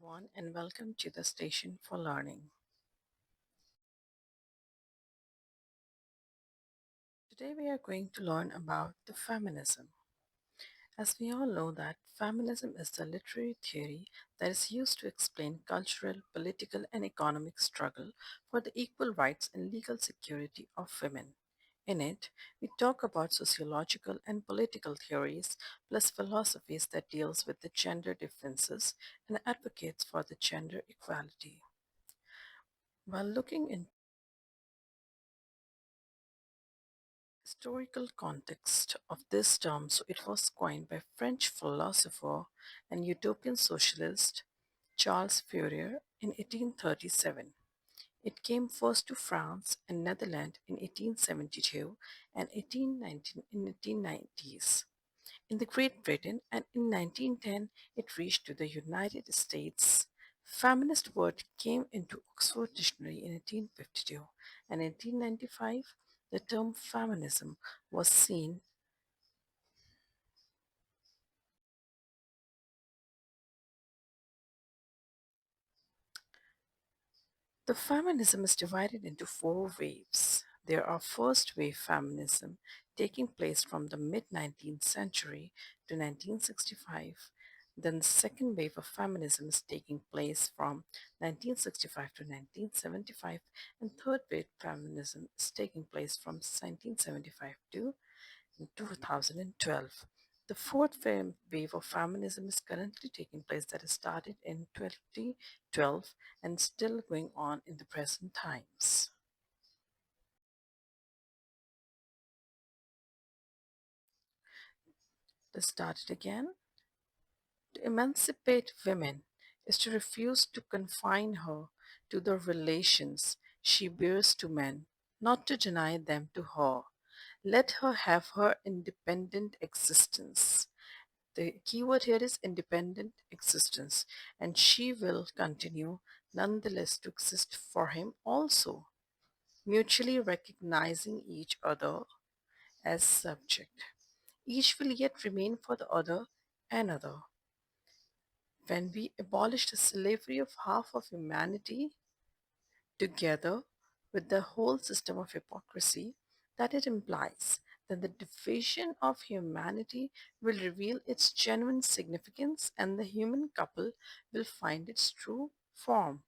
everyone, and welcome to the Station for Learning. Today we are going to learn about the feminism. As we all know that feminism is the literary theory that is used to explain cultural, political, and economic struggle for the equal rights and legal security of women. In it, we talk about sociological and political theories plus philosophies that deals with the gender differences and advocates for the gender equality. While looking into historical context of this term, so it was coined by French philosopher and utopian socialist Charles Fourier in 1837. It came first to France and Netherlands in 1872 and 1819 in 1890s. In the Great Britain and in 1910 it reached to the United States. Feminist word came into Oxford Dictionary in 1852 and in 1895 the term feminism was seen. The feminism is divided into four waves. There are first wave feminism taking place from the mid 19th century to 1965. Then the second wave of feminism is taking place from 1965 to 1975, and third wave feminism is taking place from 1975 to in 2012. The fourth wave of feminism is currently taking place that has started in 2012 and still going on in the present times. Let's start it again. To emancipate women is to refuse to confine her to the relations she bears to men, not to deny them to her. Let her have her independent existence. The keyword here is independent existence, and she will continue nonetheless to exist for him also, mutually recognizing each other as subject. Each will yet remain for the other another. When we abolish the slavery of half of humanity, together with the whole system of hypocrisy that it implies, then the division of humanity will reveal its genuine significance and the human couple will find its true form.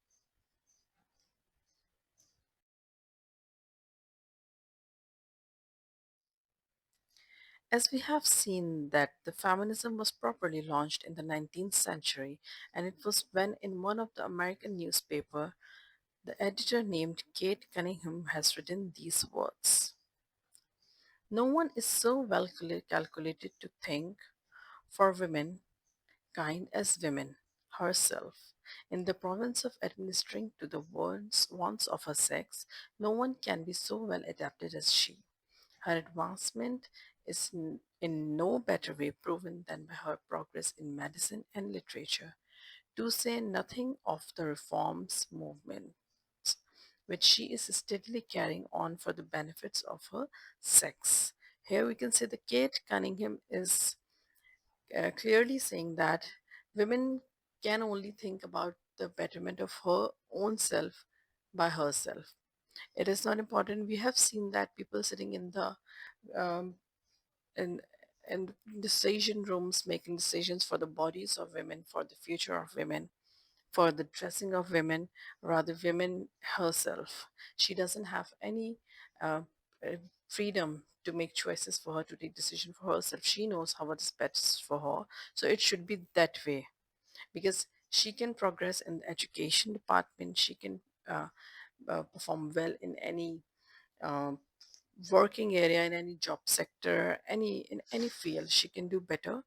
As we have seen that the feminism was properly launched in the 19th century, and it was when in one of the American newspaper the editor named Kate Cunningham has written these words. No one is so well calculated to think for women kind as women herself. In the province of administering to the wants of her sex, no one can be so well adapted as she. Her advancement is in no better way proven than by her progress in medicine and literature, to say nothing of the reforms movement which she is steadily carrying on for the benefits of her sex. Here we can say that Kate Cunningham is clearly saying that women can only think about the betterment of her own self by herself. It is not important. We have seen that people sitting in the um, in in decision rooms making decisions for the bodies of women, for the future of women, for the dressing of women, rather women herself. She doesn't have any uh, uh, freedom to make choices for her, to take decision for herself. She knows how it is best for her. So it should be that way, because she can progress in the education department. She can perform well in any um, working area, in any job sector, in any field. She can do better.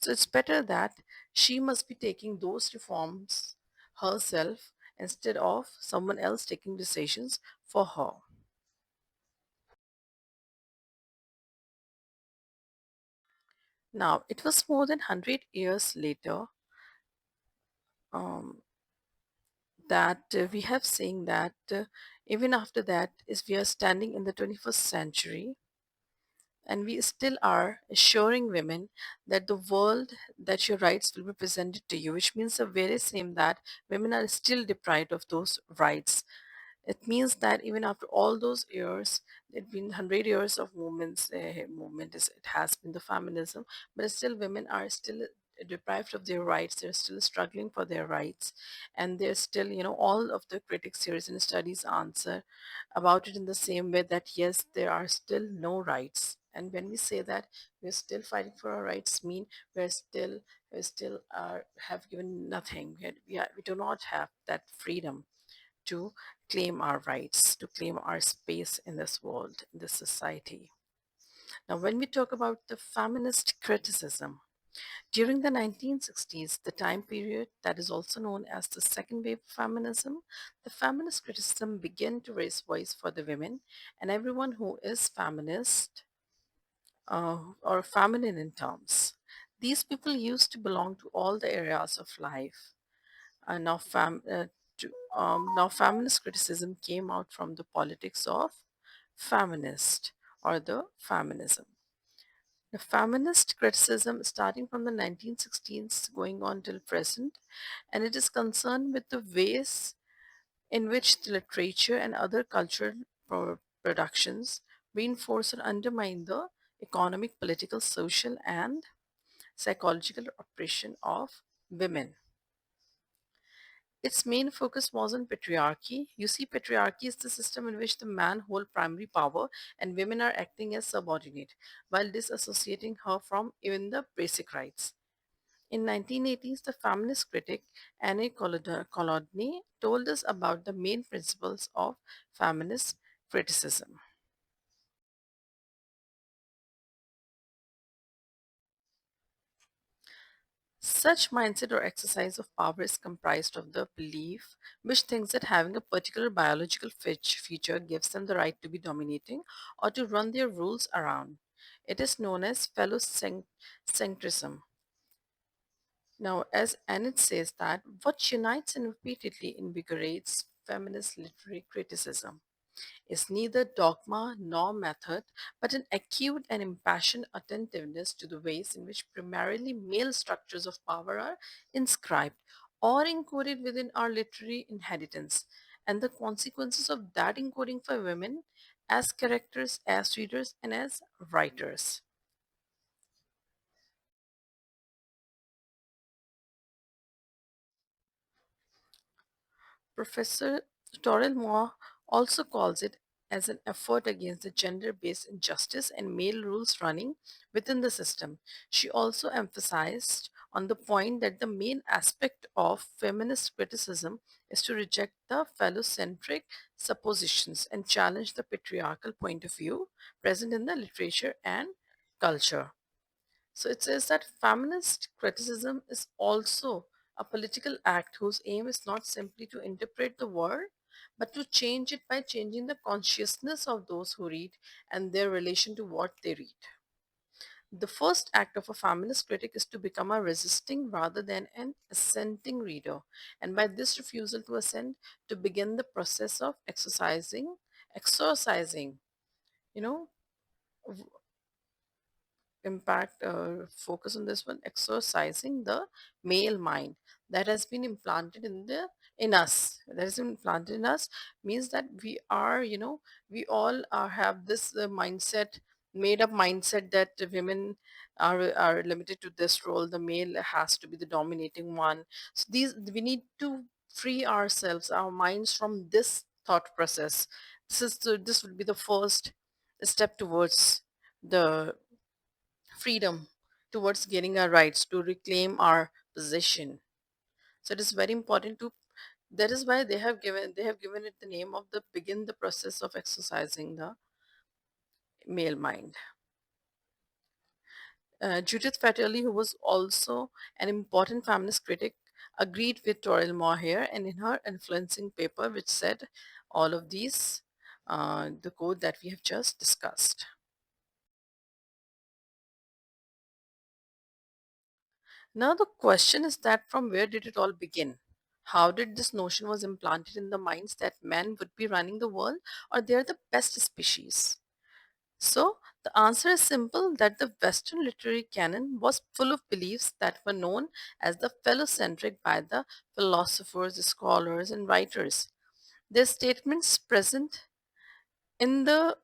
So it's better that she must be taking those reforms herself instead of someone else taking decisions for her. Now it was more than 100 years later um, that we have seen that even after that is we are standing in the 21st century, and we still are assuring women that the world that your rights will be presented to you, which means the very same that women are still deprived of those rights. It means that even after all those years, it's been 100 years of movement is, it has been the feminism, but still women are still deprived of their rights. They're still struggling for their rights, and they're still, all of the critics series and studies answer about it in the same way that yes, there are still no rights. And when we say that we're still fighting for our rights, mean we're still we still are have given nothing. We do not have that freedom to claim our rights, to claim our space in this world, in this society. Now, when we talk about the feminist criticism, during the 1960s, the time period that is also known as the second wave of feminism, the feminist criticism began to raise voice for the women and everyone who is feminist or feminine in terms. These people used to belong to all the areas of life. Now, now feminist criticism came out from the politics of feminist or the feminism. The feminist criticism starting from the 1916s going on till present, and it is concerned with the ways in which the literature and other cultural productions reinforce or undermine the economic, political, social, and psychological oppression of women. Its main focus was on patriarchy. You see, patriarchy is the system in which the man hold primary power and women are acting as subordinate, while disassociating her from even the basic rights. In 1980s, the feminist critic Anne Kolodny told us about the main principles of feminist criticism. Such mindset or exercise of power is comprised of the belief which thinks that having a particular biological feature gives them the right to be dominating or to run their rules around. It is known as phallocentrism. Now, as Annette says that what unites and repeatedly invigorates feminist literary criticism is neither dogma nor method, but an acute and impassioned attentiveness to the ways in which primarily male structures of power are inscribed or encoded within our literary inheritance, and the consequences of that encoding for women as characters, as readers, and as writers. Professor Toril Moore also calls it as an effort against the gender based injustice and male rules running within the system. She also emphasized on the point that the main aspect of feminist criticism is to reject the phallocentric suppositions and challenge the patriarchal point of view present in the literature and culture. So it says that feminist criticism is also a political act whose aim is not simply to interpret the world, but to change it by changing the consciousness of those who read and their relation to what they read. The first act of a feminist critic is to become a resisting rather than an assenting reader, and by this refusal to assent, to begin the process of exorcising, you know, impact focus on this one, exercising the male mind that has been implanted in us, that has been implanted in us, means that we are, we all have this mindset, made up mindset that the women are limited to this role, the male has to be the dominating one. So these, we need to free ourselves, our minds, from this thought process. This would be the first step towards the freedom, towards gaining our rights, to reclaim our position. So it is very important to, that is why they have given it the name of the begin the process of exercising the male mind. Judith Fatterly, who was also an important feminist critic, agreed with Toril Moore here, and in her influencing paper which said all of these, the code that we have just discussed. Now the question is that from where did it all begin? How did this notion was implanted in the minds that men would be running the world or they're the best species? So The answer is simple, that the Western literary canon was full of beliefs that were known as the phallocentric by the philosophers, scholars, and writers. Their statements present in their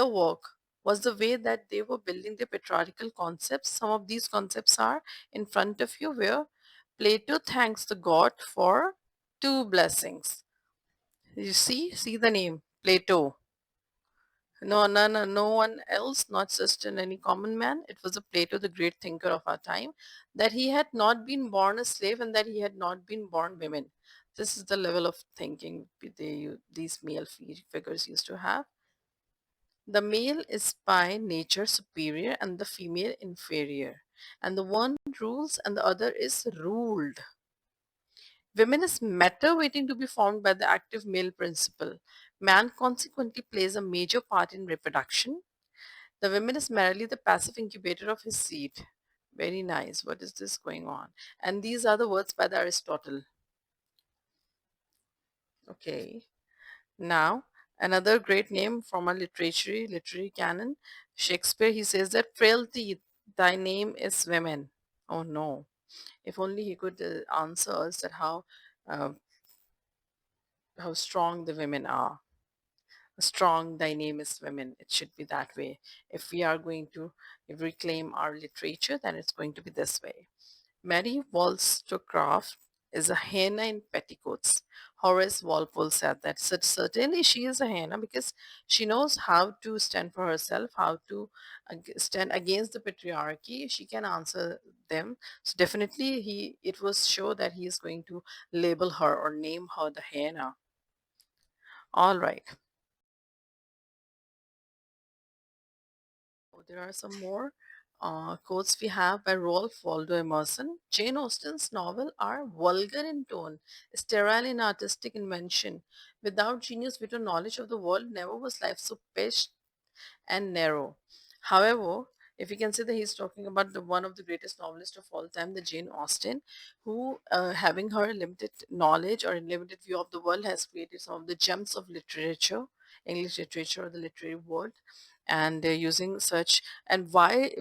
work was the way that they were building their patriarchal concepts. Some of these concepts are in front of you, where Plato thanks the god for two blessings. You see the name Plato. No, no one else, not just any common man. It was a Plato, the great thinker of our time, that he had not been born a slave and that he had not been born women. This is the level of thinking these male figures used to have. The male is by nature superior and the female inferior, and the one rules and the other is ruled. Women is matter waiting to be formed by the active male principle. Man consequently plays a major part in reproduction. The woman is merely the passive incubator of his seed. Very nice. What is this going on? And these are the words by the Aristotle. Okay. Now, another great name from a literary canon, Shakespeare, he says that frailty, thy name is women. Oh no. If only he could answer us that uh, how strong the women are. Strong, thy name is women. It should be that way. If we are going to reclaim our literature, then it's going to be this way. Mary Wollstonecraft is a hyena in petticoats. Horace Walpole said that certainly she is a hyena because she knows how to stand for herself, how to stand against the patriarchy. She can answer them. So definitely, it was sure that he is going to label her or name her the hyena. All right. There are some more quotes we have by Rolf Waldo Emerson. Jane Austen's novels are vulgar in tone, sterile in artistic invention. Without genius, wit, or knowledge of the world, never was life so pitched and narrow. However, if you can say that he's talking about the one of the greatest novelists of all time, the Jane Austen, who, having her limited knowledge or limited view of the world, has created some of the gems of literature, English literature, or the literary world, and using such. And why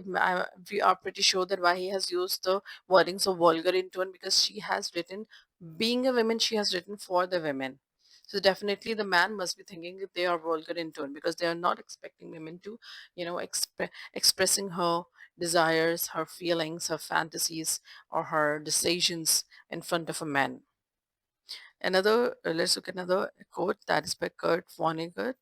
we are pretty sure that why he has used the wording so vulgar in tone, because she has written, being a woman, she has written for the women. So definitely the man must be thinking that they are vulgar in tone, because they are not expecting women to, expressing her desires, her feelings, her fantasies, or her decisions in front of a man. Let's look at another quote that is by Kurt Vonnegut.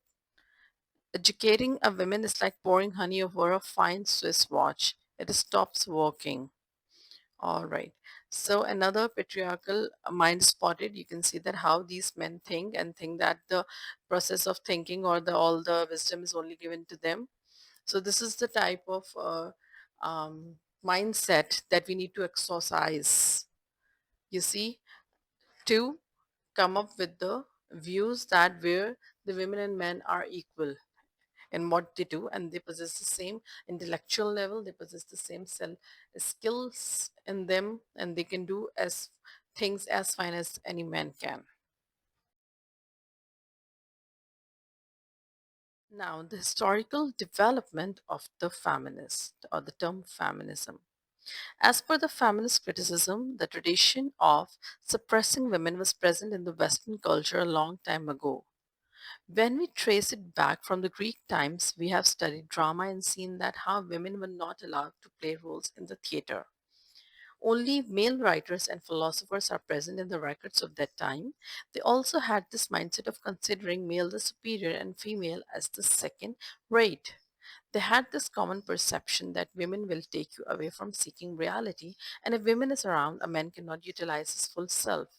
Educating a woman is like pouring honey over a fine Swiss watch. It stops working. All right. So another patriarchal mind spotted. You can see that how these men think and think that the process of thinking or the all the wisdom is only given to them. So this is the type of mindset that we need to exorcise. You see, to come up with the views that where the women and men are equal in what they do, and they possess the same intellectual level, they possess the same skills in them, and they can do as things as fine as any man can. Now, the historical development of the feminist or the term feminism. As per the feminist criticism, the tradition of suppressing women was present in the Western culture a long time ago. When we trace it back from the Greek times, we have studied drama and seen that how women were not allowed to play roles in the theater. Only male writers and philosophers are present in the records of that time. They also had this mindset of considering male the superior and female as the second rate. They had this common perception that women will take you away from seeking reality, and if women is around, a man cannot utilize his full self.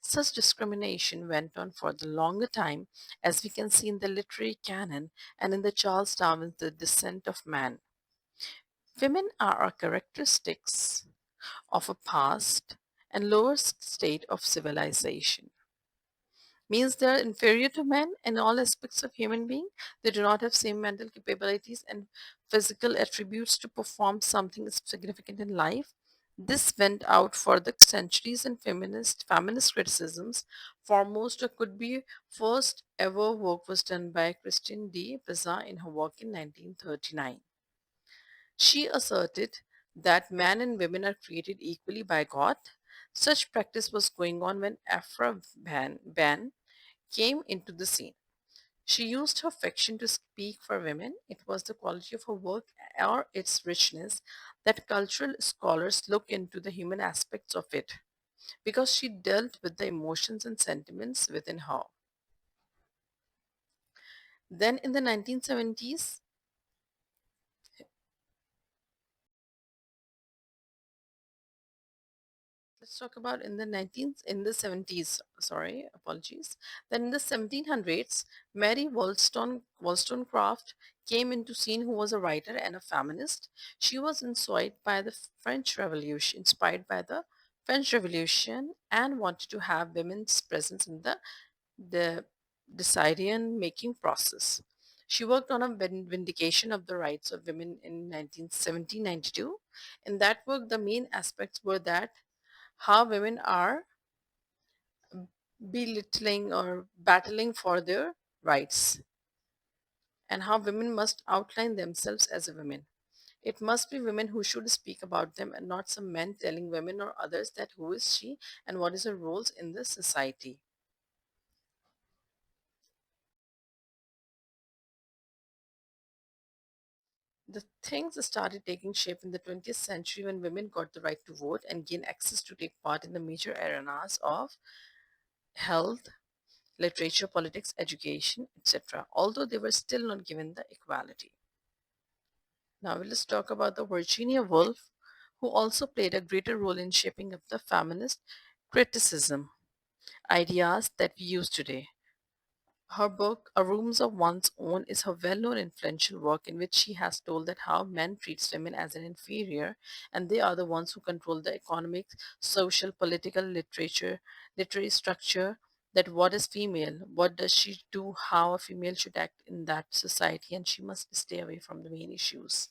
Such discrimination went on for the longer time, as we can see in the literary canon and in the Charles Darwin's The Descent of Man. Women are our characteristics of a past and lower state of civilization. Means they are inferior to men in all aspects of human being. They do not have same mental capabilities and physical attributes to perform something significant in life. This went out for the centuries and feminist criticisms. Foremost could be first ever work was done by Christine de Pizza in her work in 1939. She asserted that men and women are created equally by God. Such practice was going on when Afra Ban came into the scene. She used her fiction to speak for women. It was the quality of her work or its richness that cultural scholars look into the human aspects of it because she dealt with the emotions and sentiments within her. Then in the 1970s, let's talk about in the 70s, sorry, apologies. Then in the 1700s, Mary Wollstonecraft came into scene, who was a writer and a feminist. She was inspired by the French Revolution and wanted to have women's presence in the decision making process. She worked on a vindication of the rights of women in 1992. In that work, the main aspects were that how women are belittling or battling for their rights, and how women must outline themselves as a woman. It must be women who should speak about them and not some men telling women or others that who is she and what is her roles in the society. The things started taking shape in the 20th century when women got the right to vote and gain access to take part in the major arenas of health, literature, politics, education, etc., although they were still not given the equality. Now let's talk about the Virginia Woolf, who also played a greater role in shaping up the feminist criticism ideas that we use today. Her book, A Rooms of One's Own, is her well-known influential work in which she has told that how men treats women as an inferior and they are the ones who control the economic, social, political, literary structure, that what is female, what does she do, how a female should act in that society, and she must stay away from the main issues.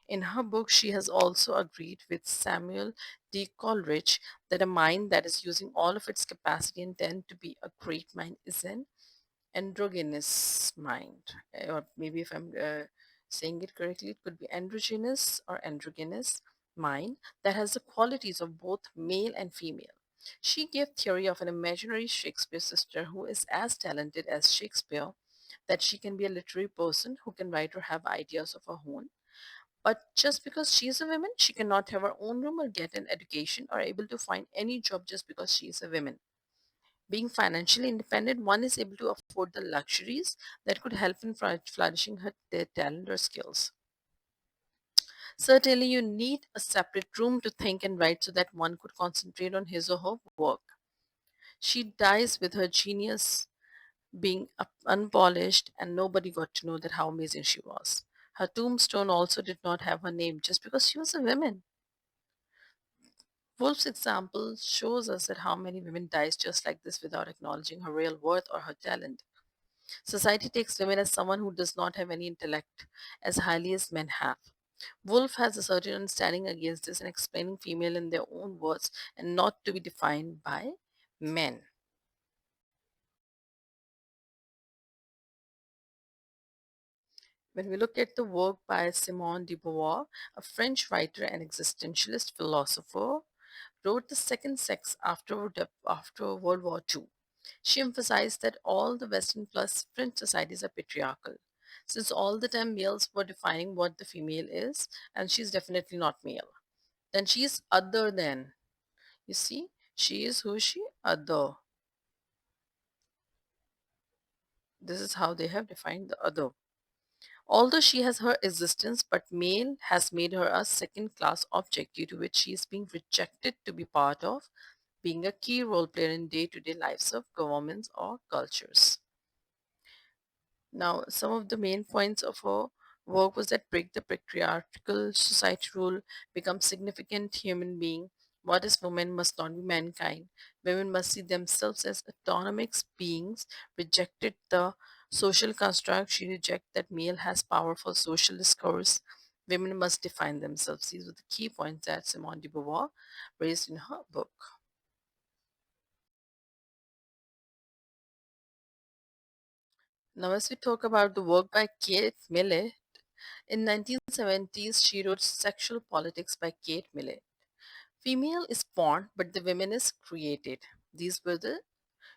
In her book, she has also agreed with Samuel D. Coleridge that a mind that is using all of its capacity and tend to be a great mind is an androgynous mind. Or maybe if I'm saying it correctly, it could be androgynous or androgynous mind that has the qualities of both male and female. She gave theory of an imaginary Shakespeare sister who is as talented as Shakespeare, that she can be a literary person who can write or have ideas of her own, but just because she is a woman, she cannot have her own room or get an education or able to find any job just because she is a woman. Being financially independent, one is able to afford the luxuries that could help in flourishing their talent or skills. Certainly, you need a separate room to think and write so that one could concentrate on his or her work. She dies with her genius being unpolished, and nobody got to know that how amazing she was. Her tombstone also did not have her name just because she was a woman. Wolf's example shows us that how many women dies just like this without acknowledging her real worth or her talent. Society takes women as someone who does not have any intellect as highly as men have. Wolf has a certain understanding against this and explaining female in their own words and not to be defined by men. When we look at the work by Simone de Beauvoir, a French writer and existentialist philosopher, wrote The Second Sex after World War II. She emphasized that all the Western plus French societies are patriarchal, since all the time males were defining what the female is, and she's definitely not male. Then she's other than. You see, she is who she other. This is how they have defined the other. Although she has her existence, but male has made her a second class object due to which she is being rejected to be part of being a key role player in day to day lives of governments or cultures. Now, some of the main points of her work was that break the patriarchal society rule, become significant human being. What is woman must not be mankind. Women must see themselves as autonomous beings, rejected the social construct. She rejected that male has powerful social discourse. Women must define themselves. These were the key points that Simone de Beauvoir raised in her book. Now, as we talk about the work by Kate Millett, in 1970s, she wrote Sexual Politics by Kate Millett. Female is born, but the women is created. These were the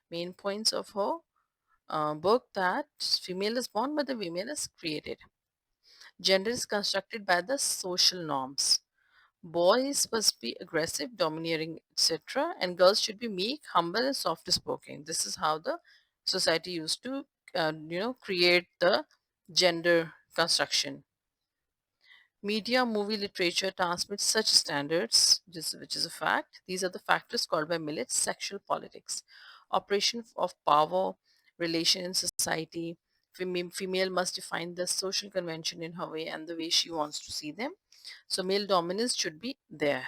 main points of her book, that female is born, but the women is created. Gender is constructed by the social norms. Boys must be aggressive, domineering, etc., and girls should be meek, humble, and soft spoken. This is how the society used to, create the gender construction. Media, movie, literature transmits such standards, which is a fact. These are the factors called by Millet sexual politics. Operation of power, relation in society. Female must define the social convention in her way and the way she wants to see them. So male dominance should be there.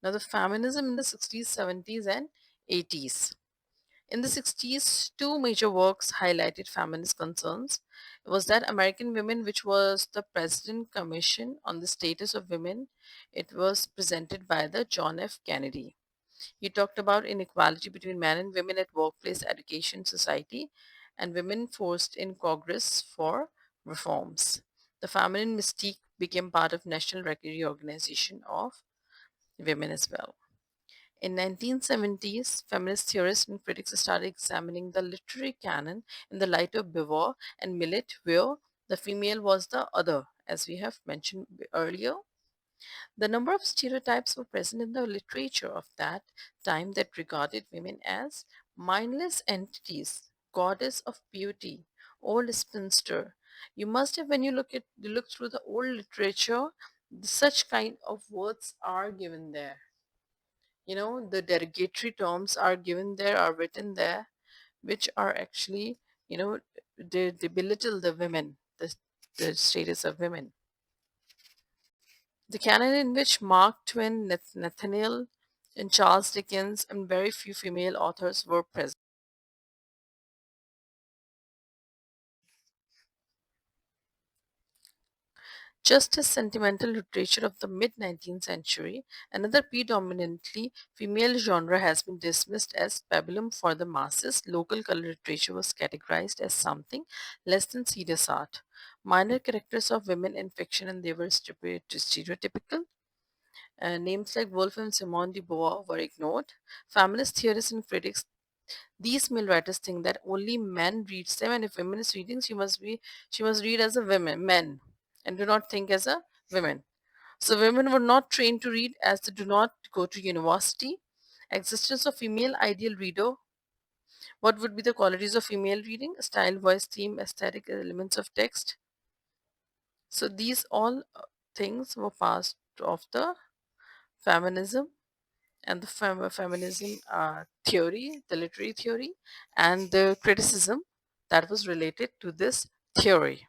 Now, the feminism in the 60s, 70s, and 80s. In the 60s, two major works highlighted feminist concerns. It was that American Women, which was the President Commission on the Status of Women. It was presented by the John F. Kennedy. He talked about inequality between men and women at workplace, education, society, and women forced in Congress for reforms. The feminine mystique became part of national reorganization of women as well. In 1970s, feminist theorists and critics started examining the literary canon in the light of Beauvoir and Millet, where the female was the other, as we have mentioned earlier. The number of stereotypes were present in the literature of that time that regarded women as mindless entities, goddess of beauty, old spinster. You must have, when you look through the old literature, such kind of words are given there. The derogatory terms are given there, are written there, which are actually, they belittle the women, the status of women. The canon in which Mark Twain, Nathaniel, and Charles Dickens, and very few female authors were present. Just as sentimental literature of the mid 19th century, another predominantly female genre has been dismissed as pabulum for the masses. Local color literature was categorized as something less than serious art. Minor characters of women in fiction, and they were stereotypical. Names like Woolf and Simone de Beauvoir were ignored. Feminist theorists and critics, these male writers think that only men reads them, and if women is reading, she must read as a women, men, and do not think as a women. So women were not trained to read, as they do not go to university. Existence of female ideal reader. What would be the qualities of female reading? Style, voice, theme, aesthetic elements of text. So these all things were part of the feminism and the feminism theory, the literary theory, and the criticism that was related to this theory.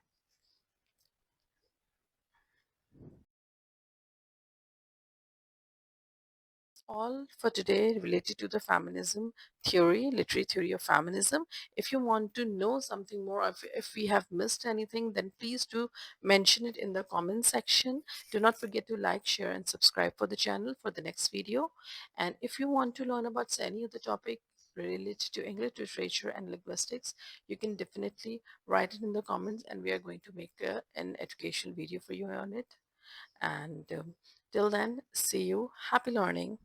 All for today related to the feminism theory, literary theory of feminism. If you want to know something more, if we have missed anything, then please do mention it in the comment section. Do not forget to like, share, and subscribe for the channel for the next video. And if you want to learn about any other topic related to English literature and linguistics, you can definitely write it in the comments, and we are going to make an educational video for you on it. And till then, see you. Happy learning.